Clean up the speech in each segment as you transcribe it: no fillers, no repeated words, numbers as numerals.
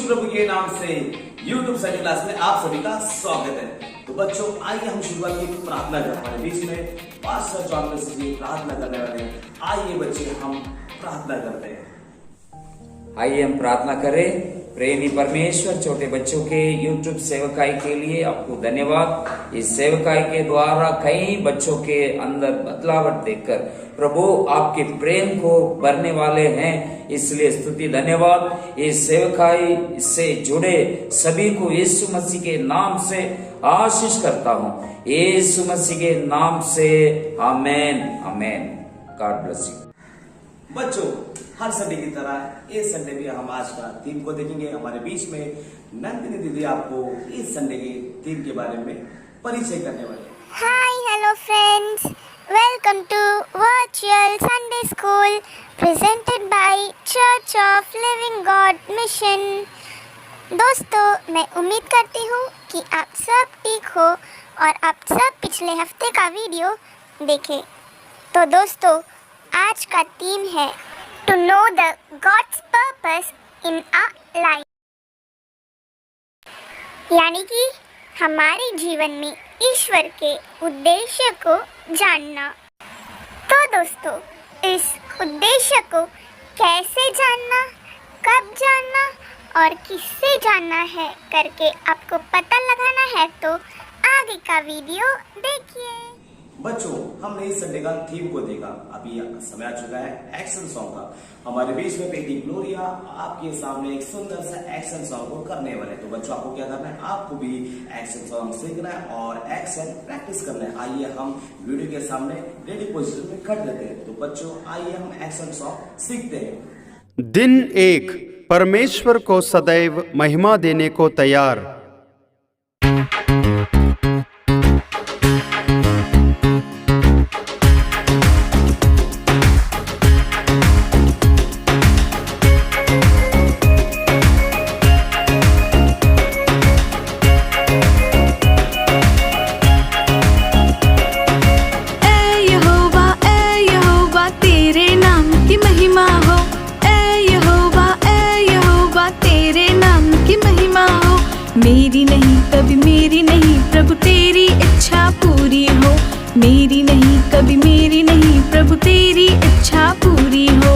यीशु प्रभु के नाम से YouTube संडे क्लास में आप सभी का स्वागत है। तो बच्चों आइए हम शुरुआत की प्रार्थना करते हैं। हमारे बीच में पास्टर जॉन मिस्टर जी प्रार्थना करने वाले हैं। आइए बच्चे हम प्रार्थना करते हैं। आइए हम प्रार्थना करें। प्रेमी परमेश्वर, छोटे बच्चों के YouTube सेवकाई के लिए आपको धन्यवाद। इस सेवकाई के द्वारा कई बच्चों के अंदर बदलावट देखकर प्रभु आपके प्रेम को भरने वाले हैं, इसलिए स्तुति धन्यवाद। इस सेवकाई से जुड़े सभी को यीशु मसीह के नाम से आशीष करता हूँ, यीशु मसीह के नाम से amen amen. God bless you. बच्चों हर संडे की तरह इस संडे भी हम आज का थीम को देखेंगे। हमारे बीच में नंदिनी दीदी आपको इस संडे के थीम के बारे में परिचय करने वाले हैं। Hi, hello friends. Welcome to Virtual Sunday School presented by Church of Living God Mission. दोस्तों, मैं उम्मीद करती हूँ कि आप सब ठीक हो और आप सब पिछले हफ्ते का वीडियो देखें। तो दोस्तों, आज का थीम है To know the God's purpose in our life, यानी कि हमारे जीवन में ईश्वर के उद्देश्य को जानना। तो दोस्तों, इस उद्देश्य को कैसे जानना, कब जानना और किससे जानना है करके आपको पता लगाना है, तो आगे का वीडियो देखिए। बच्चों हमने इस संडे का थीम को देखा। अभी समय आ चुका है एक्शन सॉन्ग का। हमारे बीच में बेटी ग्लोरिया आपके सामने एक सुंदर सा एक्शन सॉन्ग को करने वाले। तो बच्चों आपको क्या करना है, आपको भी एक्शन सॉन्ग सीखना है और एक्शन प्रैक्टिस करना है। आइए हम वीडियो के सामने रेडी पोजीशन में कर लेते हैं। तो बच्चों आइए हम एक्शन सॉन्ग सीखते हैं। दिन एक, परमेश्वर को सदैव महिमा देने को तैयार। मेरी नहीं कभी मेरी नहीं प्रभु तेरी इच्छा पूरी हो। मेरी नहीं कभी मेरी नहीं प्रभु तेरी इच्छा पूरी हो।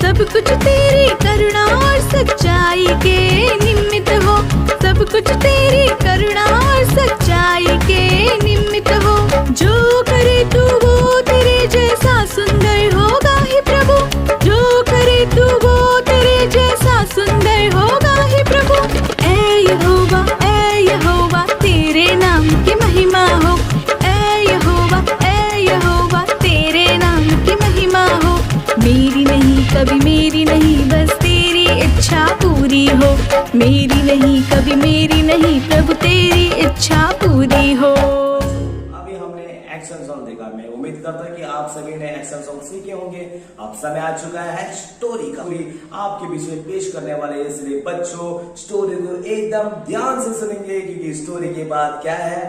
सब कुछ तेरी करुणा और सच्चाई के निमित्त हो। सब कुछ तेरी करुणा और सच्चाई के निमित्त हो। जो करे तू वो तेरे जैसा सुंदर होगा ही प्रभु। जो करे तू वो तेरे जैसा सुंदर होगा ही प्रभु। ऐ यहोवा तेरे नाम की महिमा हो। ऐ यहोवा तेरे नाम की महिमा हो। मेरी नहीं कभी मेरी नहीं बस तेरी इच्छा पूरी हो। मेरी नहीं कभी मेरी नहीं प्रभु तेरी इच्छा पूरी हो। अभी हमने एक्शन सॉन्ग देखा। मैं उम्मीद करता हूँ कि आप सभी ने एक्शन सॉन्ग सीखे होंगे। अब समय आ चुका है स्टोरी का भी आपके बीच में पेश करने वाले, इसलिए बच्चों स्टोरी को एकदम ध्यान से सुनेंगे क्योंकि स्टोरी के बाद क्या है,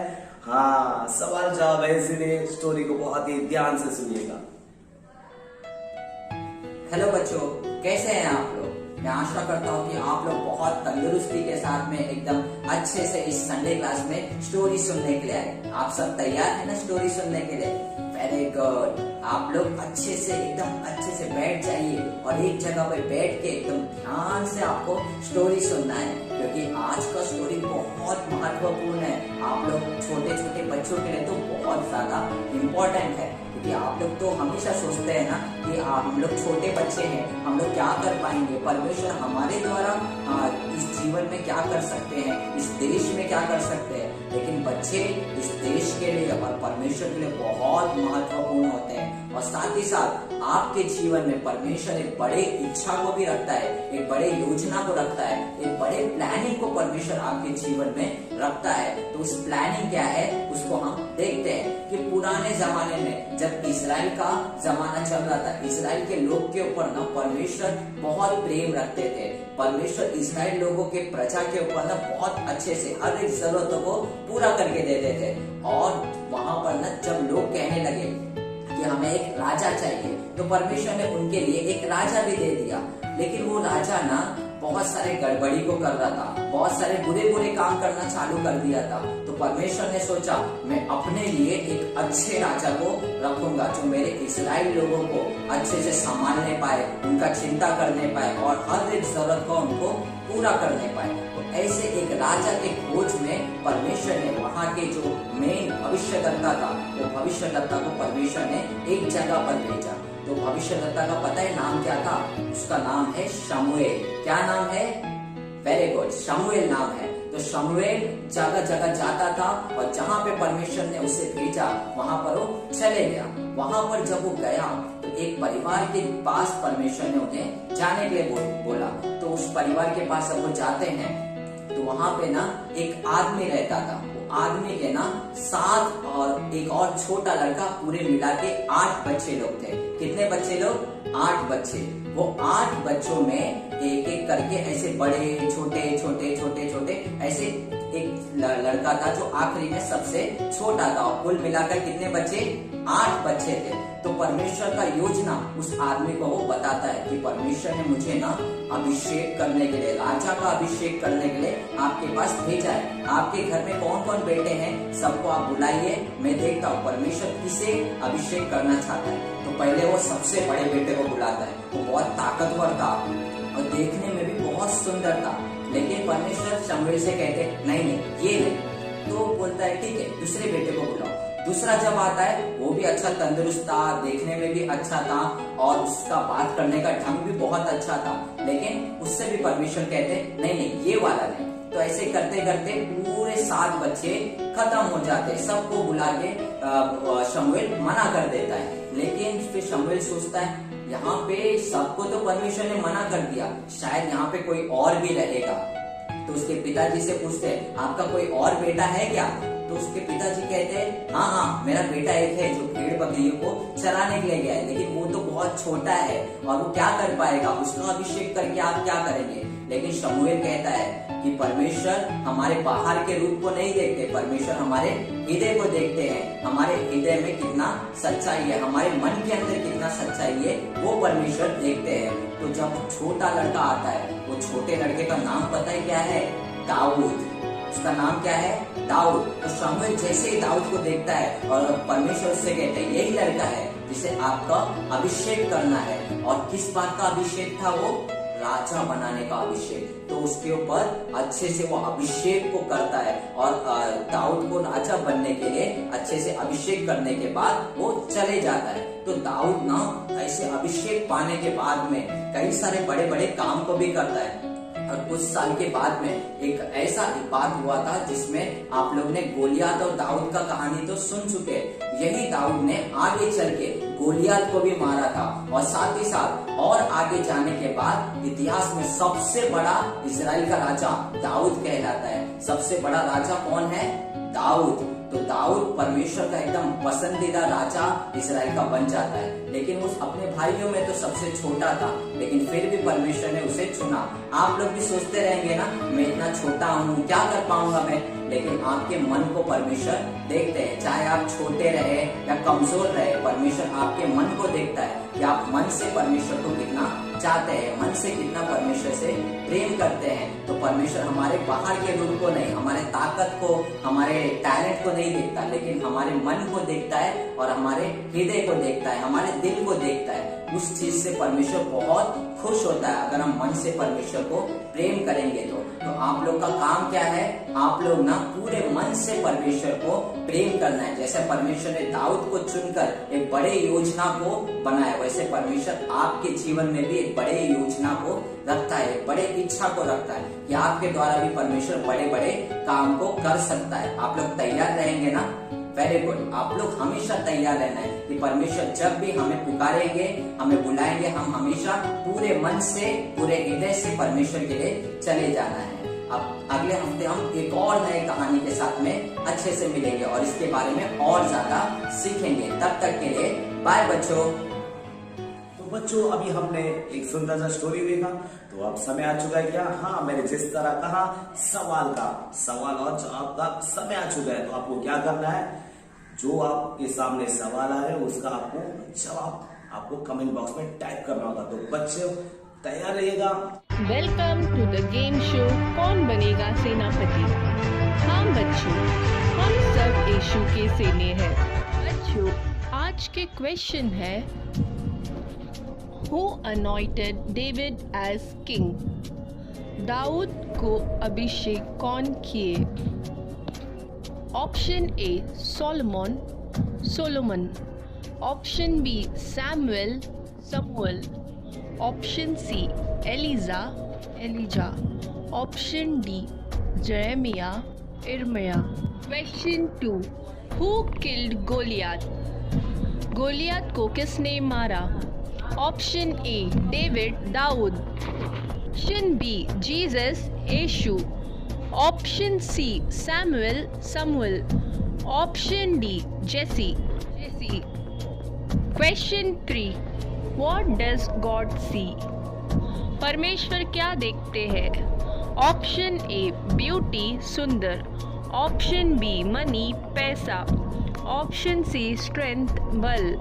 हाँ सवाल जवाब है, इसलिए स्टोरी को बहुत ही ध्यान से सुनिएगा। हेलो बच्चों, कैसे हैं आप लोग? मैं आशा करता हूँ कि आप लोग बहुत तंदुरुस्ती के साथ में एकदम अच्छे से इस संडे क्लास में स्टोरी सुनने के लिए आए। आप सब तैयार हैं ना स्टोरी सुनने के लिए? Very good. आप लोग अच्छे से बैठ जाइए और एक जगह पे बैठ के एकदम ध्यान से आपको स्टोरी सुनना है, क्योंकि आज का स्टोरी बहुत महत्वपूर्ण है। आप लोग छोटे छोटे बच्चों के लिए तो बहुत ज्यादा इम्पोर्टेंट है, क्योंकि आप लोग तो हमेशा सोचते हैं ना कि हम लोग छोटे बच्चे हैं, हम लोग क्या कर पाएंगे, परमेश्वर हमारे द्वारा इस जीवन में क्या कर सकते हैं, इस देश में क्या कर सकते हैं। लेकिन बच्चे इस देश के लिए और परमेश्वर के लिए बहुत महत्वपूर्ण होते हैं। और साथ ही साथ आपके जीवन में परमेश्वर एक बड़े इच्छा को भी रखता है, एक बड़े योजना को रखता है, एक बड़े प्लानिंग को परमेश्वर आपके जीवन में रखता रखता है, तो उस प्लानिंग क्या है उसको हम देखते हैं कि पुराने जमाने में जब इजराइल का जमाना चल रहा था, इजराइल के लोग के ऊपर ना परमेश्वर बहुत प्रेम रखते थे। परमेश्वर इजराइल लोगों के प्रजा के ऊपर ना बहुत अच्छे से हर एक जरूरतों को पूरा करके देते थे। और वहां पर ना जब लोग कहने लगे कि हमें एक राजा चाहिए, तो परमेश्वर ने उनके लिए एक राजा भी दे दिया। लेकिन वो राजा ना बहुत सारे गड़बड़ी को कर रहा था, बहुत सारे बुरे बुरे काम करना चालू कर दिया था। तो परमेश्वर ने सोचा मैं अपने लिए एक अच्छे राजा को रखूंगा जो मेरे इस्राएल लोगों को अच्छे से संभालने पाए, उनका चिंता करने पाए और हर एक जरूरत को उनको पूरा करने पाए। तो ऐसे एक राजा के खोज में परमेश्वर ने वहाँ के जो मेन भविष्यद्वक्ता था, वो भविष्यद्वक्ता को परमेश्वर ने एक जगह पर भेजा। तो भविष्यद्वक्ता का पता है नाम क्या था? उसका नाम है शमूएल। क्या नाम है? वेरी गुड, शमूएल नाम है। तो शमूएल जगह जगह जाता था और जहाँ पे परमेश्वर ने उसे भेजा वहां पर वो चले गया। वहां पर जब वो गया तो एक परिवार के पास परमेश्वर ने उन्हें जाने के लिए बोला। तो उस परिवार के पास जब वो जाते हैं तो वहां पे ना एक आदमी रहता था। वो आदमी के ना 7 और एक और छोटा लड़का, पूरे मिला के 8 बच्चे लोग थे। कितने बच्चे लोग? 8 बच्चे। वो 8 बच्चों में एक एक करके ऐसे बड़े छोटे छोटे छोटे छोटे ऐसे एक लड़का था जो आखिरी में सबसे छोटा था। कुल मिलाकर कितने बच्चे? 8 बच्चे थे। तो परमेश्वर का योजना उस आदमी को वो बताता है कि परमेश्वर ने मुझे ना अभिषेक करने के लिए, राजा का अभिषेक करने के लिए आपके पास भेजा है। आपके घर में कौन कौन बेटे हैं सबको आप बुलाइए, मैं देखता हूँ परमेश्वर किसे अभिषेक करना चाहता है। तो पहले वो सबसे बड़े बेटे को बुलाता है। वो बहुत ताकतवर था और देखने में भी बहुत सुंदर था। लेकिन परमेश्वर शमूएल से कहते नहीं नहीं ये नहीं। तो बोलता है ठीक है दूसरे बेटे को बुलाओ। दूसरा जब आता है वो भी अच्छा तंदुरुस्त था, देखने में भी अच्छा था और उसका बात करने का ढंग भी बहुत अच्छा था। लेकिन उससे भी परमेश्वर कहते नहीं नहीं ये वाला नहीं। तो ऐसे करते करते पूरे 7 बच्चे खत्म हो जाते। सबको बुला के शमूएल मना कर देता है। लेकिन फिर शमूएल सोचता है यहाँ पे सबको तो परमेश्वर ने मना कर दिया, शायद यहाँ पे कोई और भी रहेगा। तो उसके पिताजी से पूछते हैं आपका कोई और बेटा है क्या? तो उसके पिताजी कहते हैं हाँ मेरा बेटा एक है जो भेड़ बकरियों को चराने के लिए गया है, लेकिन वो तो बहुत छोटा है और वो क्या कर पाएगा, उसका अभिषेक करके आप क्या करेंगे? लेकिन शमूएल कहता है कि परमेश्वर हमारे बाहर के रूप को नहीं देखते, परमेश्वर हमारे हृदय को देखते हैं। हमारे हृदय में कितना सच्चाई है, हमारे मन के अंदर कितना सच्चाई है वो परमेश्वर देखते हैं। तो जब छोटा लड़का आता है, वो छोटे लड़के का नाम पता है क्या है? दाऊद। उसका नाम क्या है? दाऊद। तो शमूएल जैसे ही दाऊद को देखता है और परमेश्वर उससे कहते हैं यही लड़का है जिसे आपका अभिषेक करना है। और किस बात का अभिषेक था? वो राजा बनाने का अभिषेक। तो उसके ऊपर अच्छे से वो अभिषेक को करता है और दाऊद को राजा बनने के लिए अच्छे से अभिषेक करने के बाद वो चले जाता है। तो दाऊद ना ऐसे अभिषेक पाने के बाद में कई सारे बड़े बड़े काम को भी करता है। और कुछ साल के बाद में एक ऐसा बात हुआ था जिसमें आप लोग ने गोलियात और दाऊद का कहानी तो सुन चुके हैं। यही दाऊद ने आगे चल के गोलियात को भी मारा था और साथ ही साथ और आगे जाने के बाद इतिहास में सबसे बड़ा इजराइल का राजा दाऊद कहलाता है। सबसे बड़ा राजा कौन है? दाऊद। तो दाऊद परमेश्वर का एकदम पसंदीदा राजा इजराइल का बन जाता है। लेकिन उस अपने भाइयों में तो सबसे छोटा था, लेकिन फिर भी परमेश्वर ने उसे चुना। आप लोग भी सोचते रहेंगे ना मैं इतना छोटा हूँ क्या कर पाऊंगा मैं, लेकिन आपके मन को परमेश्वर देखते हैं। चाहे आप छोटे रहे या कमजोर रहे, परमेश्वर आपके मन को देखता है कि आप मन से परमेश्वर को कितना चाहते हैं, मन से कितना परमेश्वर से प्रेम करते हैं। तो परमेश्वर हमारे बाहर के रूप को नहीं, हमारे ताकत को, हमारे टैलेंट को नहीं देखता, लेकिन हमारे मन को देखता है और हमारे हृदय को देखता है, हमारे दिल को देखता है। उस चीज से परमेश्वर बहुत खुश होता है अगर हम मन से परमेश्वर को प्रेम करेंगे। तो आप लोग का काम क्या है? आप लोग ना पूरे मन से परमेश्वर को प्रेम करना है। जैसे परमेश्वर ने दाऊद को चुनकर एक बड़े योजना को बनाया, वैसे परमेश्वर आपके जीवन में भी एक बड़े योजना को रखता है, बड़े इच्छा को रखता है कि आपके द्वारा भी परमेश्वर बड़े बड़े काम को कर सकता है। आप लोग तैयार रहेंगे ना? Very good. आप लोग हमेशा तैयार रहना है कि परमेश्वर जब भी हमें पुकारेंगे, हमें बुलाएंगे, हम हमेशा पूरे मन से, पूरे हृदय से परमेश्वर के लिए चले जाना है। अब अगले हफ्ते हम एक और नए कहानी के साथ में अच्छे से मिलेंगे और इसके बारे में और ज्यादा सीखेंगे। तब तक के लिए बाय बच्चों। तो बच्चों अभी हमने एक सुंदर सा स्टोरी देखा, तो अब समय आ चुका है क्या? हाँ, मैंने जिस तरह कहा सवाल और जवाब का समय आ चुका है। तो आपको क्या करना है, जो आपके सामने सवाल आ रहे हैं उसका आपको जवाब आपको कमेंट बॉक्स में टाइप करना होगा। तो बच्चे तैयार रहिएगा। Welcome to the game show कौन बनेगा सेनापति। हाँ बच्चों, हम सब यीशु के सेने हैं। बच्चों आज के क्वेश्चन है, who anointed David as king? दाऊद को अभिषेक कौन किए? Option A Solomon, option B Samuel, option C Elijah, option D यिर्मयाह। क्वेश्चन 2, हु किल्ड गोलियत को किसने मारा? ऑप्शन ए डेविड दाऊद, ऑप्शन बी जीसस यीशु, option C Samuel, option D Jesse. Question 3, what does God see? परमेश्वर क्या देखते हैं? ऑप्शन ए ब्यूटी सुंदर, ऑप्शन बी मनी पैसा, ऑप्शन सी स्ट्रेंथ बल,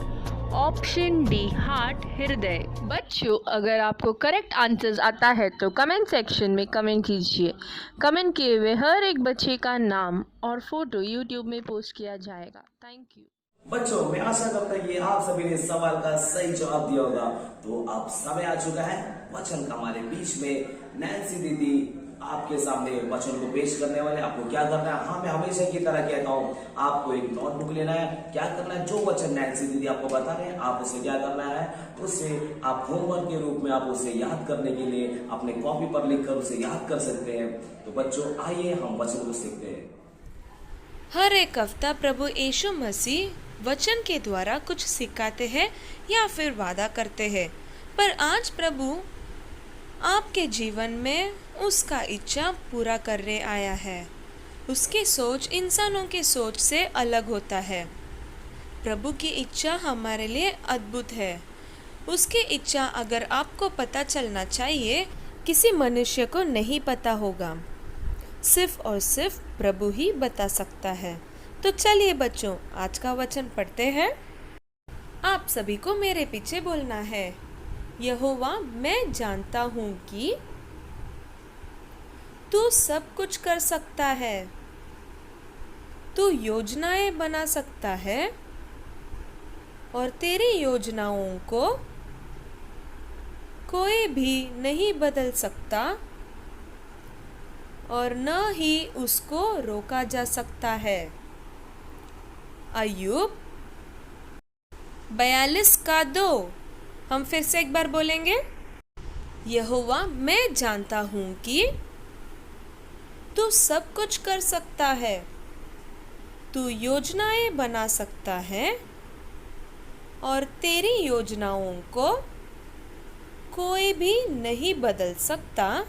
ऑप्शन डी हार्ट हृदय। बच्चों अगर आपको करेक्ट आंसर्स आता है तो कमेंट सेक्शन में कमेंट कीजिए। कमेंट किए हुए हर एक बच्चे का नाम और फोटो यूट्यूब में पोस्ट किया जाएगा। Thank you. बच्चों मैं आशा करता हूँ कि आप सभी ने सवाल का सही जवाब दिया होगा। तो अब समय आ चुका है वचन का। हमारे बीच में नैन्सी दीदी आपके सामने वचन को पेश करने वाले। आपको क्या करना है, हाँ मैं हमेशा की तरह कहता हूँ, आपको एक नोटबुक लेना है। क्या करना है, जो वचन नैन्सी दीदी आपको बता रहे हैं आप उसे क्या करना है, उसे आप होमवर्क के रूप में आप उसे याद करने के लिए अपने कॉपी पर लिखकर उसे याद कर सकते हैं। तो बच्चों आइए हम वचन को सीखते हैं। हर एक हफ्ता प्रभु यीशु मसीह वचन के द्वारा कुछ सिखाते हैं या फिर वादा करते हैं, पर आज प्रभु आपके जीवन में उसका इच्छा पूरा करने आया है। उसकी सोच इंसानों की सोच से अलग होता है। प्रभु की इच्छा हमारे लिए अद्भुत है। उसकी इच्छा अगर आपको पता चलना चाहिए, किसी मनुष्य को नहीं पता होगा, सिर्फ और सिर्फ प्रभु ही बता सकता है। तो चलिए बच्चों आज का वचन पढ़ते हैं। आप सभी को मेरे पीछे बोलना है, यहोवा मैं जानता हूँ कि तू सब कुछ कर सकता है, तू योजनाएं बना सकता है और तेरी योजनाओं को कोई भी नहीं बदल सकता और न ही उसको रोका जा सकता है। अय्यूब 42:2। हम फिर से एक बार बोलेंगे, यहोवा मैं जानता हूँ कि तू सब कुछ कर सकता है, तू योजनाएं बना सकता है और तेरी योजनाओं को कोई भी नहीं बदल सकता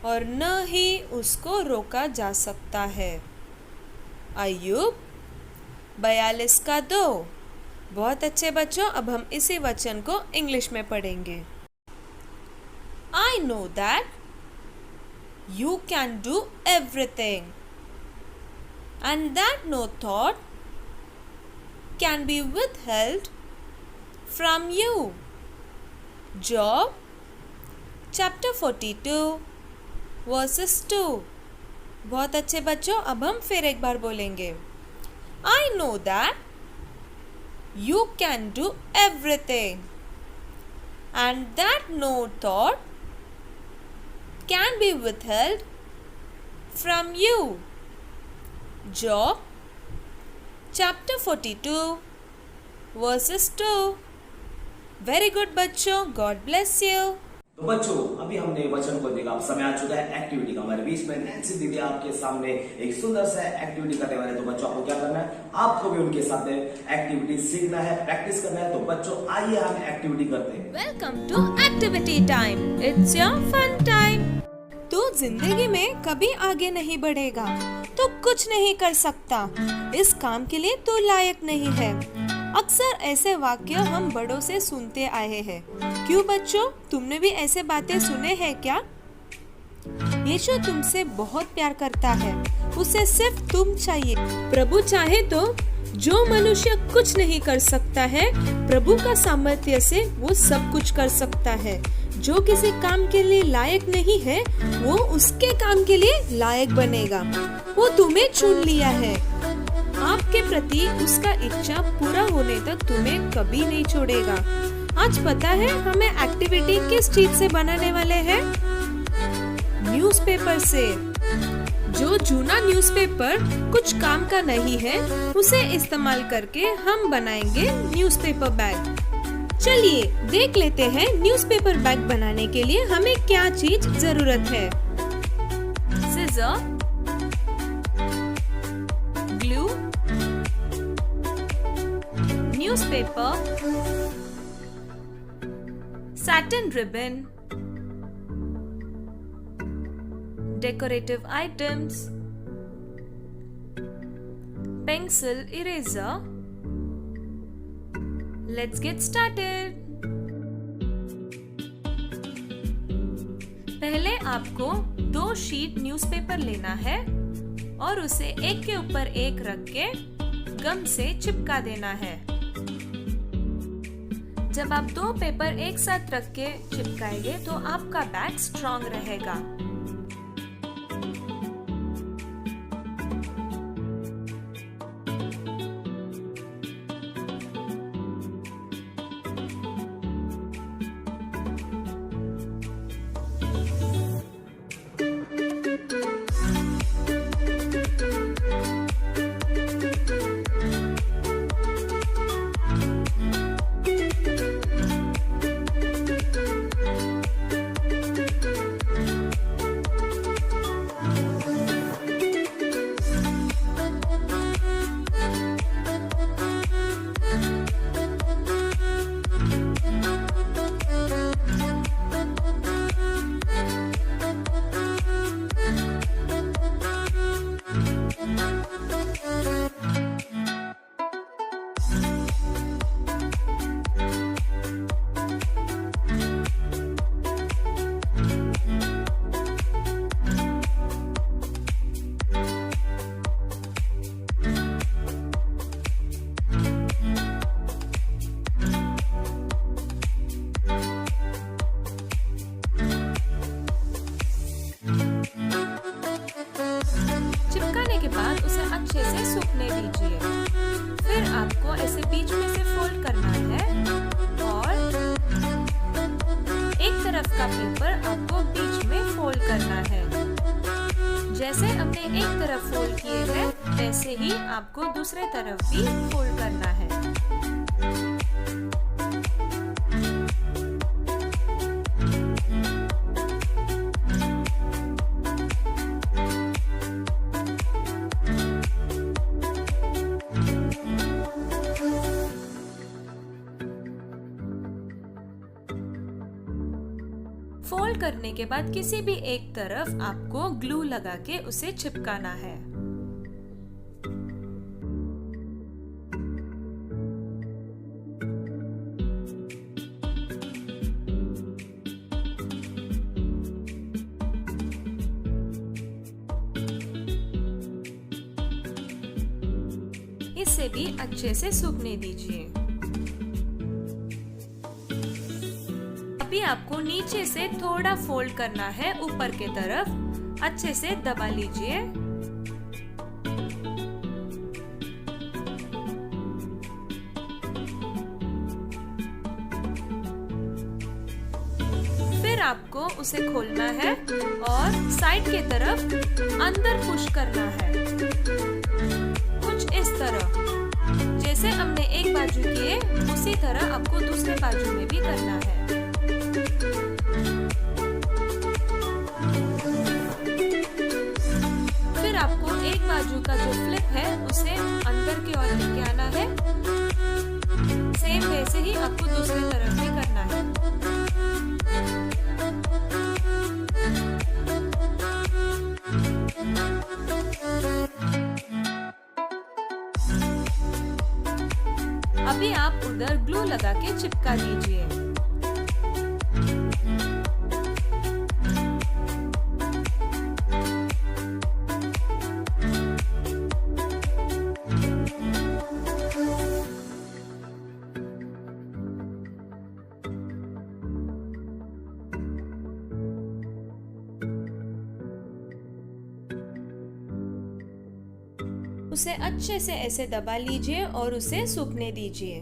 और न ही उसको रोका जा सकता है। अय्यूब 42:2। बहुत अच्छे बच्चों, अब हम इसी वचन को इंग्लिश में पढ़ेंगे। I know that you can do everything and that no thought can be withheld from you. Job chapter 42 verses 2। बहुत अच्छे बच्चों, अब हम फिर एक बार बोलेंगे, I know that you can do everything and that no thought can be withheld from you. Job chapter 42 verses 2। Very good बच्चों, God bless you। तो बच्चों अभी हमने वचन को देखा, अब समय आ चुका है एक्टिविटी का। हमारे बीच में नैन्सी दीदी आपके सामने एक सुंदर सा एक्टिविटी करने वाले। तो बच्चों आपको क्या करना है, आपको भी उनके साथ एक्टिविटी सीखना है, प्रैक्टिस करना है। तो बच्चों आइए हम एक्टिविटी करते हैं। Welcome to activity time, it's your fun time. तो जिंदगी में कभी आगे नहीं बढ़ेगा तो कुछ नहीं कर सकता, इस काम के लिए तो लायक नहीं है। अक्सर ऐसे वाक्य हम बड़ों से सुनते आए हैं। क्यों बच्चों, तुमने भी ऐसे बातें सुने हैं क्या? यीशु तुमसे बहुत प्यार करता है, उसे सिर्फ तुम चाहिए। प्रभु चाहे तो जो मनुष्य कुछ नहीं कर सकता है, प्रभु का सामर्थ्य से वो सब कुछ कर सकता है। जो किसी काम के लिए लायक नहीं है, वो उसके काम के लिए लायक बनेगा। वो तुम्हें चुन लिया है, आपके प्रति उसका इच्छा पूरा होने तक तुम्हें कभी नहीं छोड़ेगा। आज पता है हमें एक्टिविटी किस चीज से बनाने वाले हैं? न्यूज़पेपर से। जो जूना न्यूज़पेपर कुछ काम का नहीं है, उसे इस्तेमाल करके हम बनाएंगे न्यूज़पेपर बैग। चलिए देख लेते हैं न्यूज़पेपर बैग बनाने के लिए हमें क्या चीज जरूरत है। Scissor, glue, newspaper, satin ribbon, decorative items, pencil, eraser. Let's get started. पहले आपको 2 शीट न्यूज़पेपर लेना है और उसे एक के ऊपर एक रख के गम से चिपका देना है। जब आप 2 पेपर एक साथ रख के चिपकाएंगे तो आपका बैग स्ट्रॉन्ग रहेगा। के बाद उसे अच्छे से सूखने दीजिए। फिर आपको ऐसे बीच में से फोल्ड करना है और एक तरफ का पेपर आपको बीच में फोल्ड करना है। जैसे हमने एक तरफ फोल्ड किए हैं, वैसे ही आपको दूसरे तरफ भी फोल्ड करना है। फोल्ड करने के बाद किसी भी एक तरफ आपको ग्लू लगा के उसे चिपकाना है। इसे भी अच्छे से सूखने दीजिए। अभी आपको नीचे से थोड़ा फोल्ड करना है ऊपर के तरफ, अच्छे से दबा लीजिए। फिर आपको उसे खोलना है और साइड के तरफ अंदर पुश करना है, कुछ इस तरह। जैसे हमने एक बाजू किए उसी तरह आपको दूसरे बाजू में भी करना है। फिर आपको एक बाजू का जो फ्लिप है उसे अंदर की ओर लेके आना है। सेम वैसे ही आपको दूसरी तरफ भी करना है। अभी आप उधर ग्लू लगा के चिपका दीजिए। उसे अच्छे से ऐसे दबा लीजिए और उसे सूखने दीजिए।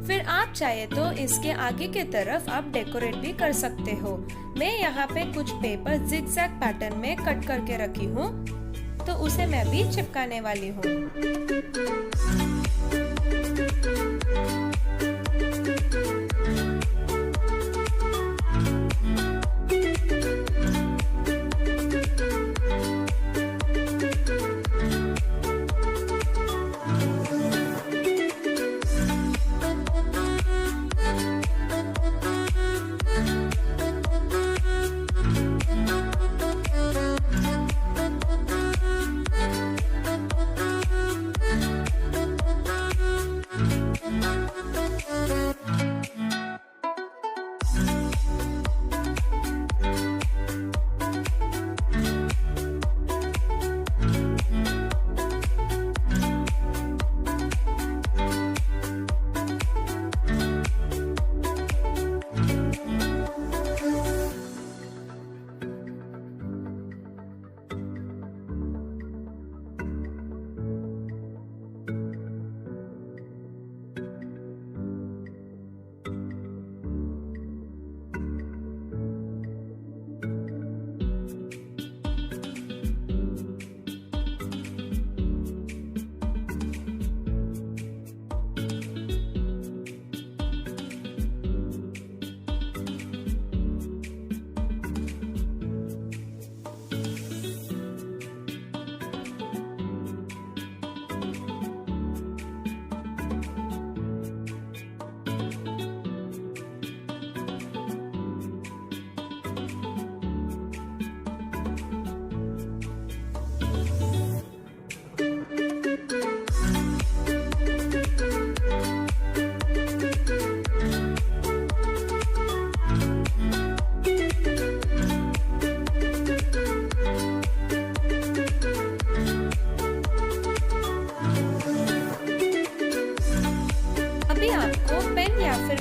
फिर आप चाहे तो इसके आगे के तरफ आप डेकोरेट भी कर सकते हो। मैं यहाँ पे कुछ पेपर जिगजैग पैटर्न में कट करके रखी हूँ, तो उसे मैं भी चिपकाने वाली हूँ।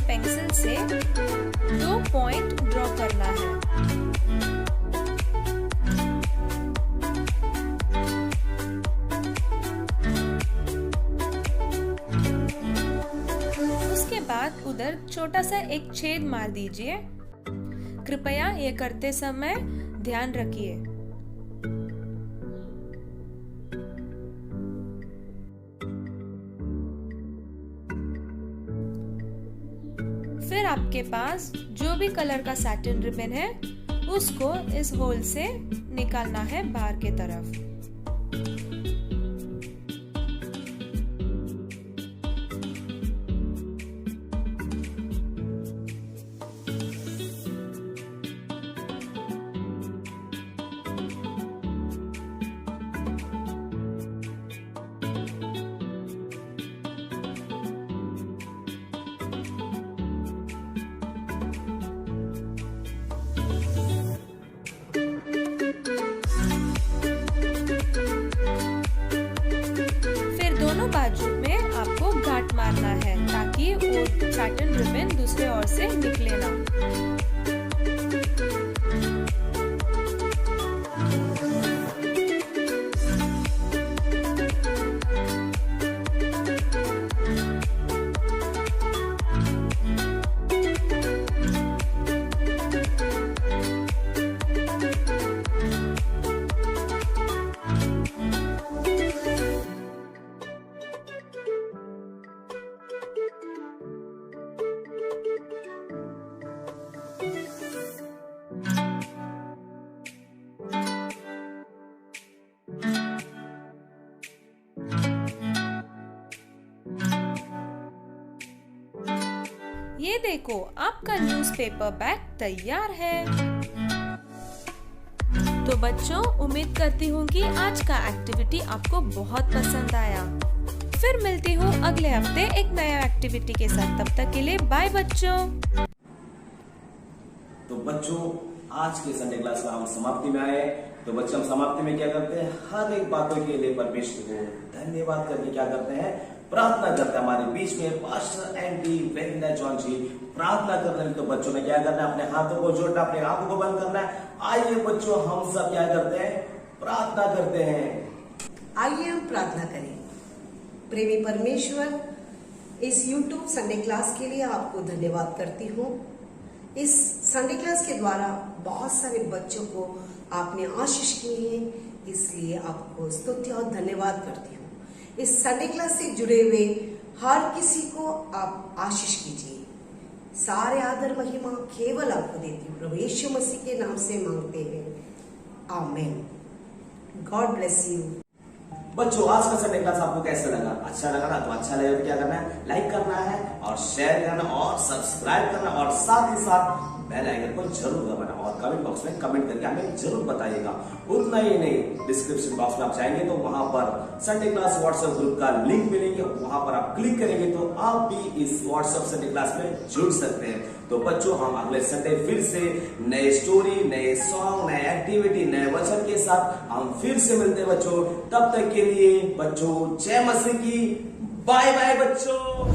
पेंसिल से 2 पॉइंट ड्रॉ करना है। उसके बाद उधर छोटा सा एक छेद मार दीजिए। कृपया ये करते समय ध्यान रखिए। फिर आपके पास जो भी कलर का सैटिन रिबन है उसको इस होल से निकालना है बाहर की तरफ। बाजू में आपको गांठ मारना है ताकि वो सैटिन रिबन दूसरे ओर से निकले ना। ये देखो, आपका न्यूज़पेपर बैग तैयार है। तो बच्चों, उम्मीद करती हूँ कि आज का एक्टिविटी आपको बहुत पसंद आया। फिर मिलती हूँ अगले हफ्ते एक नया एक्टिविटी के साथ। तब तक के लिए बाय बच्चों। तो बच्चों, आज के संडे क्लास में हम समाप्ति में आए। तो बच्चों, हम समाप्ति में क्या करते हैं? हर एक बातों के लिए परमेश्वर को धन्यवाद करके क्या करते हैं? प्रार्थना करते हैं। हमारे बीच में पास्टर एंटी वेरिना जॉन जी प्रार्थना कर रहे हैं। तो बच्चों ने क्या करना है? अपने हाथों को जोड़ना, अपने आंखों को बंद करना है। आइए बच्चों, हम सब क्या करते हैं? प्रार्थना करते हैं। आइए हम प्रार्थना करें। प्रेमी परमेश्वर, इस YouTube संडे क्लास के लिए आपको धन्यवाद करती हूँ। इस संडे क्लास के द्वारा बहुत सारे बच्चों को आपने आशीष की है, इसलिए आपको स्तुति और धन्यवाद करती हूँ। इस संडे क्लास से जुड़े हुए हर किसी को आप आशीष कीजिए। सारे आदर महिमा केवल आपको देती हूँ, प्रभु यीशु मसीह के नाम से मांगते हैं, आमीन। God bless you. बच्चों, आज का संडे क्लास आपको कैसा लगा? अच्छा लगा ना? तो अच्छा लगा तो क्या करना है? लाइक करना है और शेयर करना और सब्सक्राइब करना और साथ ही साथ बेल आइकन को जरूर दबाना और कमेंट बॉक्स में कमेंट करके हमें जरूर बताइएगा। उतना ही नहीं, डिस्क्रिप्शन बॉक्स में आप जाएंगे तो वहां पर संडे क्लास व्हाट्सएप ग्रुप का लिंक मिलेंगे। वहां पर आप क्लिक करेंगे तो आप भी इस व्हाट्सएप संडे क्लास में जुड़ सकते हैं। तो बच्चों, हम अगले संडे फिर से नए स्टोरी, नए सॉन्ग, नए एक्टिविटी, नए वचन के साथ हम फिर से मिलते हैं बच्चों। तब तक के लिए बच्चों, जय मसीह की। बाय बाय बच्चों।